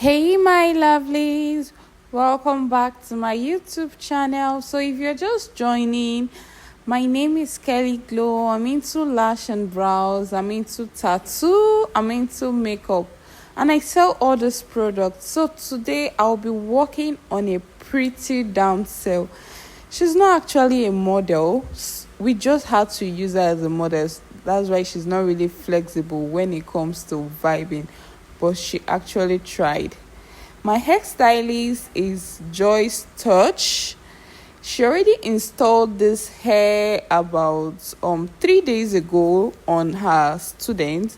Hey, my lovelies, welcome back to my YouTube channel. So, if you're just joining, my name is Kelly Glow. I'm into lash and brows, I'm into tattoo, I'm into makeup, and I sell all these products. So, today I'll be working on a pretty damsel. She's not actually a model, we just had to use her as a model. That's why she's not really flexible when it comes to vibing, but she actually tried. My hairstylist is Joyce Touch. She already installed this hair about 3 days ago on her student,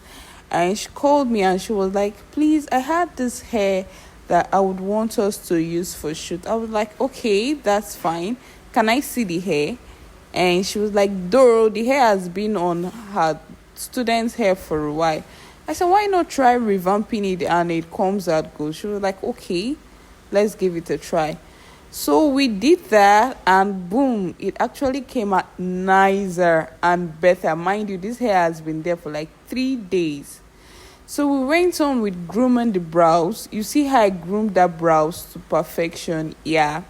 and she called me and she was like, please, I had this hair that I would want us to use for shoot. I was like, okay, that's fine. Can I see the hair? And she was like, Doro, the hair has been on her student's hair for a while. I said, why not try revamping it and it comes out good? She was like, okay, let's give it a try. So we did that, and boom, it actually came out nicer and better. Mind you, this hair has been there for like 3 days. So we went on with grooming the brows. You see how I groomed that brows to perfection? Yeah.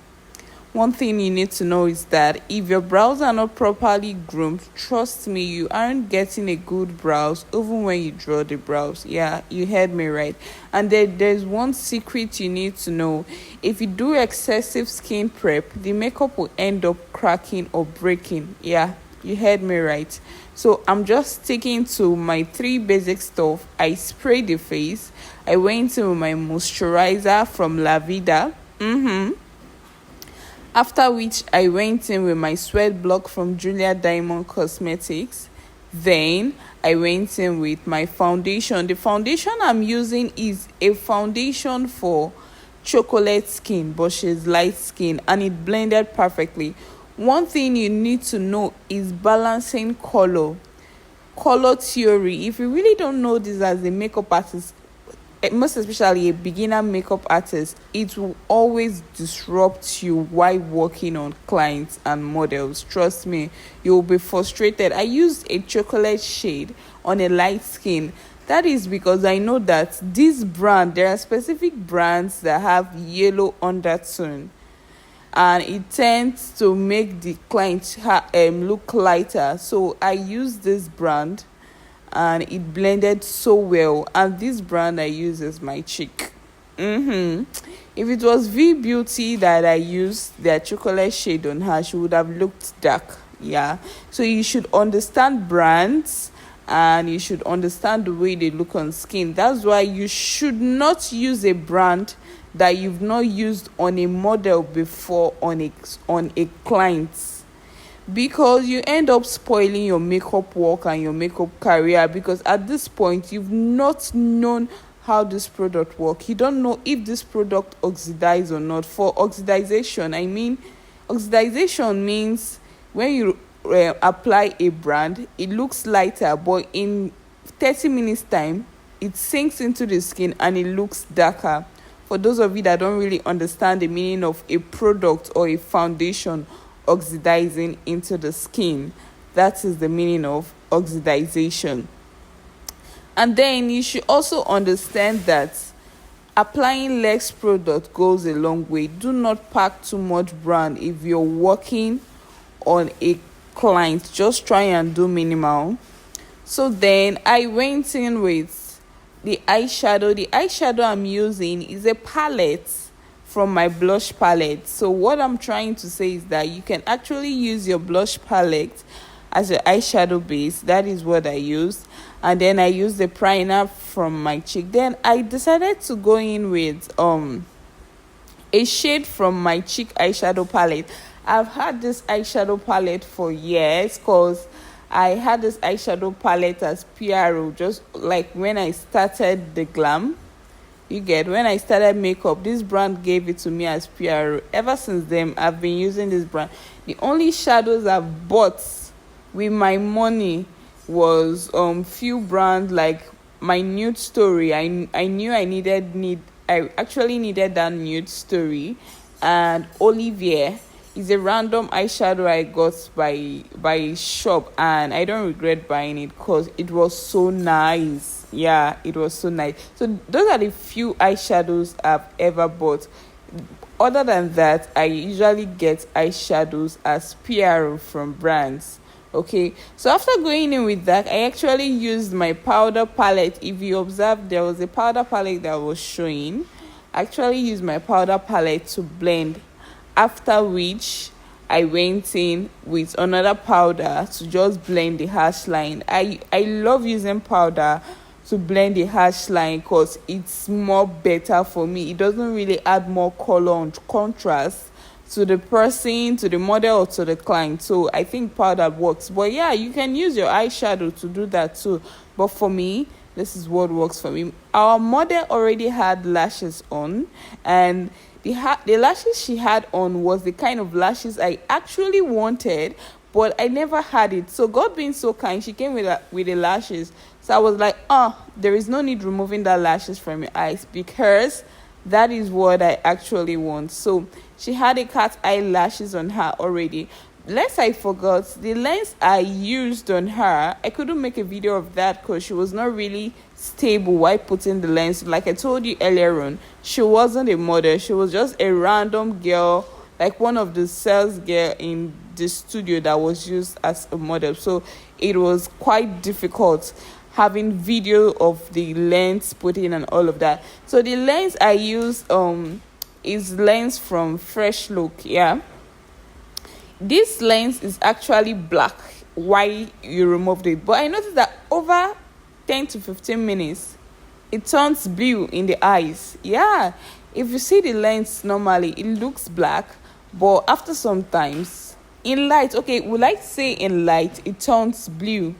One thing you need to know is that if your brows are not properly groomed, trust me, you aren't getting a good brows even when you draw the brows. Yeah, you heard me right. And there's one secret you need to know. If you do excessive skin prep, the makeup will end up cracking or breaking. Yeah, you heard me right. So I'm just sticking to my 3 basic stuff. I sprayed the face. I went in with my moisturizer from La Vida. After which, I went in with my sweat block from Julia Diamond Cosmetics. Then, I went in with my foundation. The foundation I'm using is a foundation for chocolate skin, but she's light skin, and it blended perfectly. One thing you need to know is balancing color theory. If you really don't know this as a makeup artist, most especially a beginner makeup artist, it will always disrupt you while working on clients and models. Trust me, you will be frustrated. I used a chocolate shade on a light skin. That is because I know that this brand, there are specific brands that have yellow undertone, and it tends to make the client look lighter. So I use this brand, and it blended so well. And this brand I use is my cheek. If it was V Beauty that I used their chocolate shade on her, she would have looked dark. Yeah, so you should understand brands, and you should understand the way they look on skin. That's why you should not use a brand that you've not used on a model before on a client, because you end up spoiling your makeup work and your makeup career, because at this point you've not known how this product works. You don't know if this product oxidizes or not. For oxidation means when you apply a brand, it looks lighter, but in 30 minutes time it sinks into the skin and it looks darker. For those of you that don't really understand the meaning of a product or a foundation oxidizing into the skin, that is the meaning of oxidation. And then you should also understand that applying less product goes a long way. Do not pack too much brand if you're working on a client. Just try and do minimal. So then I went in with the eyeshadow. The eyeshadow I'm using is a palette from my blush palette. So what I'm trying to say is that you can actually use your blush palette as your eyeshadow base. That is what I used. And then I used the primer from my cheek. Then I decided to go in with a shade from my cheek eyeshadow palette. I've had this eyeshadow palette for years, because I had this eyeshadow palette as PRO, just like when I started the glam. When I started makeup, this brand gave it to me as PRO. Ever since then, I've been using this brand. The only shadows I've bought with my money was few brands, like my Nude Story. I knew I actually needed that Nude Story, and Olivier is a random eyeshadow I got by shop, and I don't regret buying it because it was so nice. Yeah, it was so nice. So those are the few eyeshadows I've ever bought. Other than that, I usually get eyeshadows as PRO from brands. Okay, so after going in with that, I actually used my powder palette. If you observe, there was a powder palette that was showing. I actually used my powder palette to blend, after which I went in with another powder to just blend the harsh line. I love using powder to blend the harsh line because it's more better for me. It doesn't really add more color and contrast to the person, to the model, or to the client. So I think powder works. But yeah, you can use your eyeshadow to do that too. But for me, this is what works for me. Our model already had lashes on, and the lashes she had on was the kind of lashes I actually wanted, but I never had it. So God being so kind, she came with the lashes. So I was like, there is no need removing that lashes from your eyes, because that is what I actually want. So she had a cat eyelashes on her already. Lest I forgot, the lens I used on her, I couldn't make a video of that because she was not really stable while putting the lens. Like I told you earlier on, she wasn't a model. She was just a random girl, like one of the sales girl in the studio that was used as a model. So it was quite difficult having video of the lens put in and all of that. So the lens I use is lens from Fresh Look. Yeah, this lens is actually black while you removed it, but I noticed that over 10 to 15 minutes it turns blue in the eyes. Yeah, if you see the lens normally it looks black, but after some times in light, okay, we like to say in light it turns blue.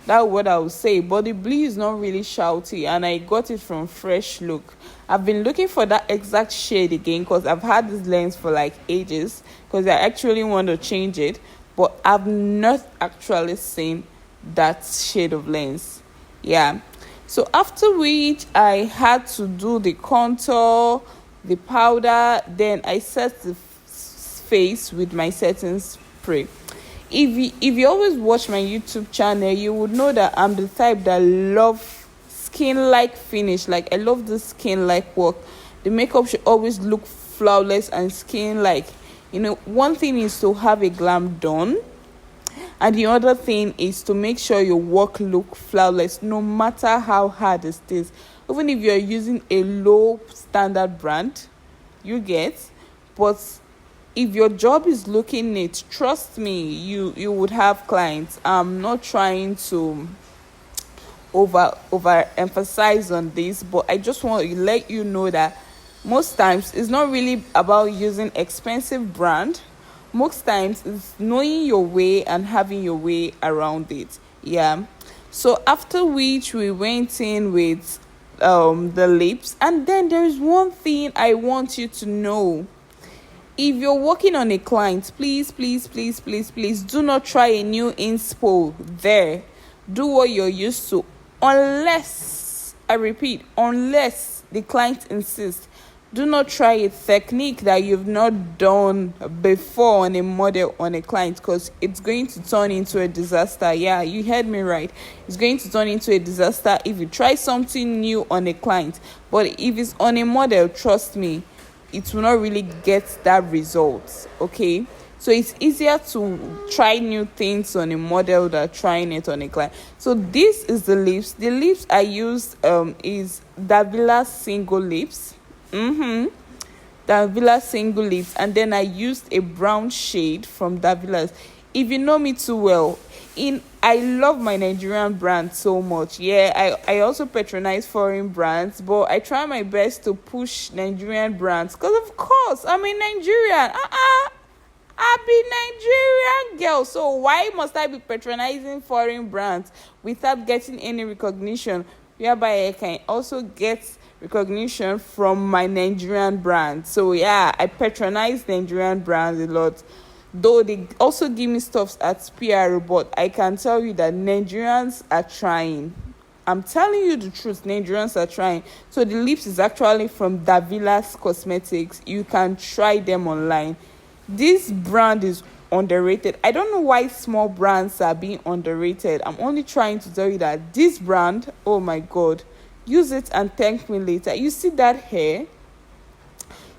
That's what I would say. But the blue is not really shouty, and I got it from Fresh Look. I've been looking for that exact shade again because I've had this lens for like ages, because I actually want to change it, but I've not actually seen that shade of lens. Yeah. So after which I had to do the contour, the powder, then I set the face with my setting spray. If you always watch my YouTube channel, you would know that I'm the type that love skin-like finish. Like I love the skin-like work. The makeup should always look flawless and skin-like. One thing is to have a glam done, and the other thing is to make sure your work look flawless, no matter how hard it is. Even if you're using a low standard brand, you get, but if your job is looking neat, trust me, you would have clients. I'm not trying to over emphasize on this, but I just want to let you know that most times it's not really about using expensive brand. Most times it's knowing your way and having your way around it. Yeah. So after which we went in with the lips, and then there is one thing I want you to know. If you're working on a client, please do not try a new inspo there. Do what you're used to, unless, I repeat, unless the client insists. Do not try a technique that you've not done before on a model, on a client, because it's going to turn into a disaster. Yeah, you heard me right. It's going to turn into a disaster if you try something new on a client. But if it's on a model, trust me, it will not really get that result. Okay, so it's easier to try new things on a model than trying it on a client. So this is the lips. The lips I used is Davila single lips. Davila single lips, and then I used a brown shade from Davila's. If you know me too well, I love my Nigerian brand so much. Yeah, I also patronize foreign brands, but I try my best to push Nigerian brands because, of course, I'm a Nigerian. I be Nigerian girl, so why must I be patronizing foreign brands without getting any recognition? Whereby I can also get recognition from my Nigerian brand. So yeah, I patronize Nigerian brands a lot. Though they also give me stuffs at PR, but I can tell you that Nigerians are trying. I'm telling you the truth, Nigerians are trying. So the lips is actually from Davila's Cosmetics. You can try them online. This brand is underrated. I don't know why small brands are being underrated. I'm only trying to tell you that this brand, oh my god, use it and thank me later. You see that hair?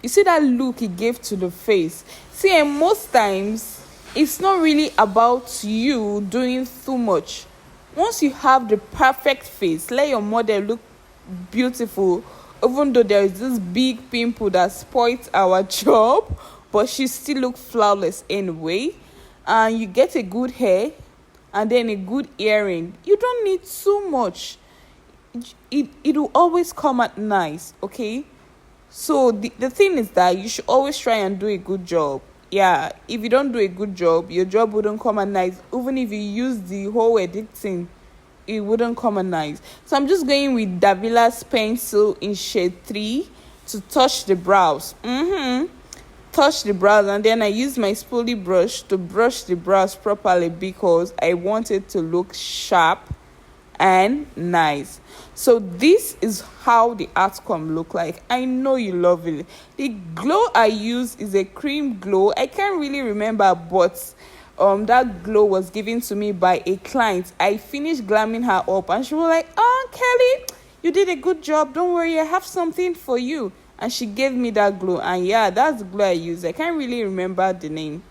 You see that look it gave to the face? See, and most times it's not really about you doing too much. Once you have the perfect face, let your model look beautiful, even though there is this big pimple that spoils our job, but she still look flawless anyway. And you get a good hair and then a good earring. You don't need too much. It will always come out nice, okay? So the thing is that you should always try and do a good job. Yeah, if you don't do a good job, your job wouldn't come out nice. Even if you use the whole editing, it wouldn't come out nice. So I'm just going with Davila's pencil in shade 3 to touch the brows. Touch the brows, and then I use my spoolie brush to brush the brows properly because I want it to look sharp and nice. So this is how the outcome look like. I know you love it. The glow I use is a cream glow. I can't really remember, but that glow was given to me by a client. I finished glamming her up and she was like, "Oh, Kelly, you did a good job. Don't worry, I have something for you." And she gave me that glow, and yeah, that's the glow I use. I can't really remember the name.